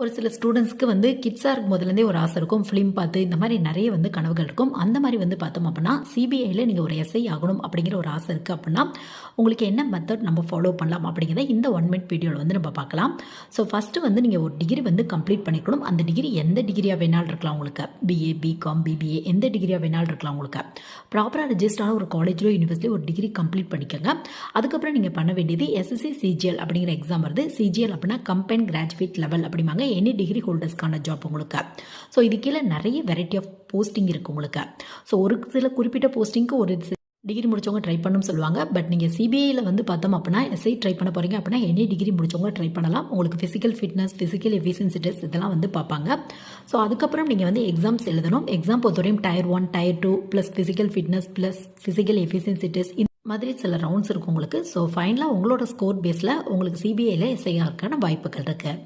ஒரு சில ஸ்டூடெண்ட்ஸ்க்கு கிட்ஸாக இருக்கும் போதுலேருந்தே ஒரு ஆசை இருக்கும். ஃபிலிம் பார்த்து இந்த மாதிரி நிறைய கனவுகள் இருக்கும். அந்த மாதிரி பார்த்தோம் அப்படின்னா, சிபிஐயில் நீங்கள் ஒரு எஸ்ஐ ஆகணும் அப்படிங்கிற ஒரு ஆசை இருக்குது அப்படின்னா, உங்களுக்கு என்ன மெத்தட் நம்ம ஃபாலோ பண்ணலாம் அப்படிங்கிறத இந்த 1 மினிட் வீடியோவில் நம்ம பார்க்கலாம். ஸோ ஃபஸ்ட்டு நீங்கள் ஒரு டிகிரி கம்ப்ளீட் பண்ணிக்கணும். அந்த டிகிரி எந்த டிகிரியாக வேணாலும் இருக்கலாம் உங்களுக்கு. பிஏ, பிகாம், பிபிஏ எந்த டிகிரியாக வேணாலும் இருக்கலாம் உங்களுக்கு. ப்ராப்பராக ரெஜிஸ்டரான ஒரு காலேஜ்லோ யூனிவர்சிட்டியோ ஒரு டிகிரி கம்ப்ளீட் பண்ணிக்கோங்க. அதுக்கப்புறம் நீங்கள் பண்ண வேண்டியது எஸ்எஸ்சி சிஜிஎல் அப்படிங்கிற எக்ஸாம் வருது. சிஜிஎல் அப்படின்னா கம்பைன் கிராஜுவேட் லெவல் அப்படிம்பாங்க. எனி டிகிரி ஹோல்டர்ஸ்க்கான ஜாப் உங்களுக்கு. ஸோ இது கீழே நிறைய வெரைட்டி ஆஃப் போஸ்டிங் இருக்குது உங்களுக்கு. ஸோ ஒரு சில குறிப்பிட்ட போஸ்டிங்க்கு ஒரு டிகிரி முடிச்சவங்க ட்ரை பண்ணணும்னு சொல்லுவாங்க. பட் நீங்கள் சிபிஐயில் பார்த்தோம் அப்படின்னா எஸ்ஐ ட்ரை பண்ண போகிறீங்க அப்படின்னா எனி டிகிரி முடிச்சவங்க ட்ரை பண்ணலாம். உங்களுக்கு physical fitness, physical efficiency test இதெல்லாம் பார்ப்பாங்க. ஸோ அதுக்கப்புறம் நீங்கள் எக்ஸாம்ஸ் எழுதணும். எக்ஸாம் பொறுத்தவரையும் tier 1, tier 2 plus physical fitness plus physical efficiency test இந்த மாதிரி சில ரவுண்ட்ஸ் இருக்கும் உங்களுக்கு. ஸோ ஃபைனலாக உங்களோட ஸ்கோர் பேஸில் உங்களுக்கு சிபிஐயில் எஸ்ஐ ஆகிறதுக்கான வாய்ப்புகள் இருக்குது.